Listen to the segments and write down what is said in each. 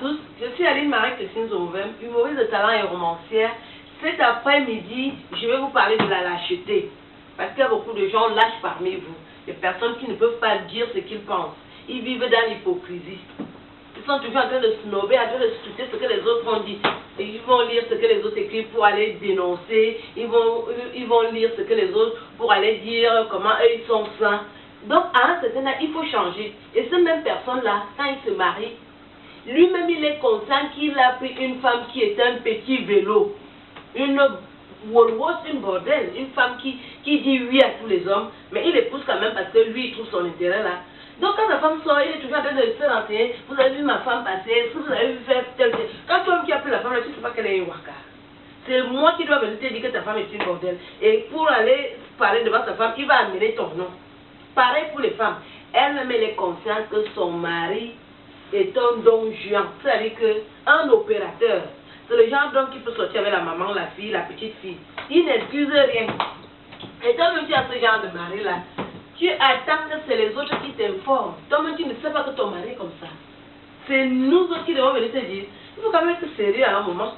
tous, je suis Aline Marie-Christine Zouvem, humoriste de talent et romancière. Cet après-midi, je vais vous parler de la lâcheté. Parce qu'il y a beaucoup de gens lâches parmi vous. Des personnes qui ne peuvent pas dire ce qu'ils pensent. Ils vivent dans l'hypocrisie. Ils sont toujours en train de snobber, en train de scruter ce que les autres ont dit. Et ils vont lire ce que les autres écrivent pour aller dénoncer. Ils vont lire ce que les autres pour aller dire comment eux ils sont sains. Donc à un certain âge, il faut changer. Et cette même personne-là, quand il se marie, lui-même il est conscient qu'il a pris une femme qui est un petit vélo. Une Wolwos, une bordel, une femme qui dit oui à tous les hommes, mais il épouse quand même parce que lui il trouve son intérêt là. Donc quand la femme sort, il est toujours en train de se renseigner. Vous avez vu ma femme passer, vous avez vu faire tel tel. Quand toi qui as pris la femme là, tu ne sais pas qu'elle est une waka. C'est moi qui dois venir te dire que ta femme est une bordel. Et pour aller parler devant sa femme, il va amener ton nom. Pareil pour les femmes. Elle-même elle est consciente que son mari est un don juan. C'est-à-dire qu'un opérateur, c'est le genre d'homme qui peut sortir avec la maman, la fille, la petite fille. Il n'excuse rien. Et toi-même tu as ce genre de mari là. Tu attends que c'est les autres qui t'informent. Toi-même, tu ne sais pas que ton mari est comme ça. C'est nous autres qui devons venir te dire. Il faut quand même être sérieux à un moment.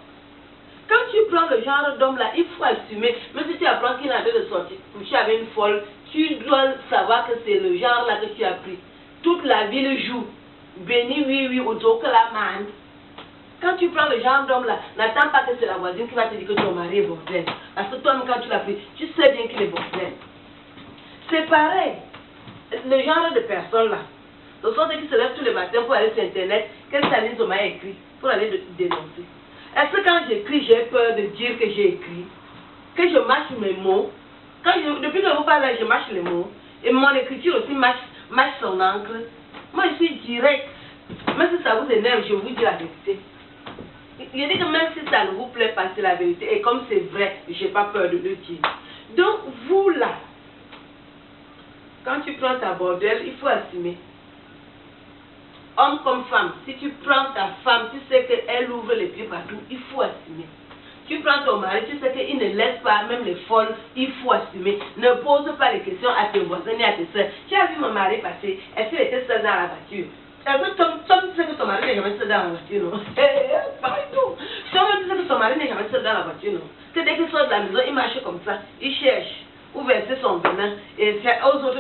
Quand tu prends le genre d'homme là, il faut assumer. Même si tu apprends qu'il est en train de sortir, coucher avec une folle, tu dois savoir que c'est le genre là que tu as pris. Toute la ville joue. Béni, oui, oui, autour que la manne. Quand tu prends le genre d'homme là, n'attends pas que c'est la voisine qui va te dire que ton mari est bordel. Parce que toi-même, quand tu l'as pris, tu sais bien qu'il est bordel. C'est pareil. Le genre de personnes là, ce sont ceux qui se lèvent tous les matins pour aller sur internet, qu'est-ce que m'a écrit, pour aller dénoncer. Est-ce que quand j'écris, j'ai peur de dire que j'ai écrit, que je mâche mes mots? Depuis que je vous parle là, je mâche les mots, et mon écriture aussi mâche son encre. Moi je suis direct. Même si ça vous énerve, je vous dis la vérité. Je dis que même si ça ne vous plaît pas, c'est la vérité. Et comme c'est vrai, je n'ai pas peur de le dire. Donc vous là, quand tu prends ta bordel, il faut assumer. Homme comme femme, si tu prends ta femme, tu sais qu'elle ouvre les pieds partout, il faut assumer. Tu prends ton mari, tu sais qu'il ne laisse pas même les folles, il faut assumer. Ne pose pas les questions à tes voisins ni à tes soeurs. Tu as vu mon mari passer, est-ce qu'il était seul dans la voiture? Est-ce que tu sais que ton mari n'est jamais seul dans la voiture, non? Pareil tout. Tu sais que ton mari n'est jamais seul dans la voiture, non? Que dès qu'il sort de la maison, il marche comme ça, il cherche où verser son venin et c'est aux autres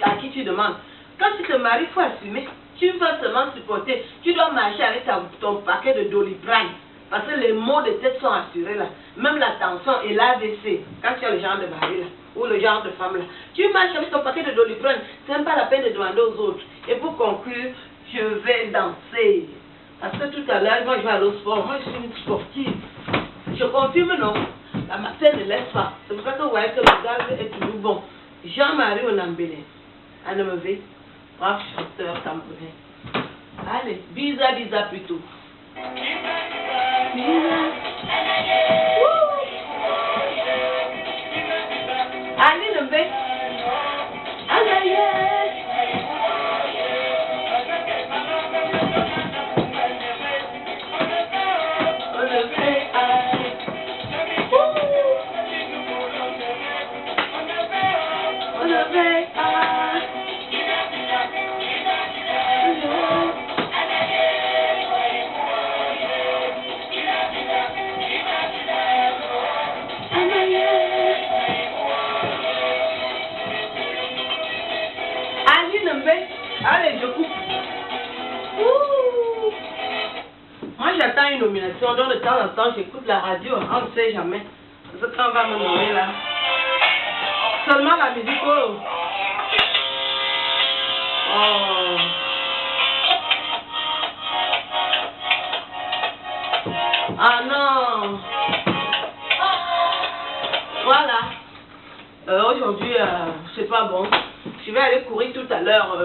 à qui tu demandes. Quand tu te maries, il faut assumer. Tu vas seulement supporter. Tu dois marcher avec ton paquet de Doliprane. Parce que les maux de tête sont assurés là. Même la tension et l'AVC. Quand tu as le genre de mari là, ou le genre de femme là. Tu marches avec ton paquet de Doliprane. Ce n'est pas la peine de demander aux autres. Et pour conclure, je vais danser. Parce que tout à l'heure, moi je vais aller au sport. Moi je suis une sportive. Je confirme non. La matière ne laisse pas. C'est pour ça que vous voyez que le gaz est toujours bon. Jean-Marie Onambélé. À ne me ver. Brave chanteur camerounais. Allez, bisa bisa plutôt. Allez, le bec. Allez, allez, je coupe. Moi, j'attends une nomination. Donc, de temps en temps, j'écoute la radio. On ne sait jamais. Parce que quand on va me nommer là. Seulement la musique. Oh. Oh. Ah non. Voilà. Aujourd'hui, c'est pas bon. Je vais aller courir tout à l'heure.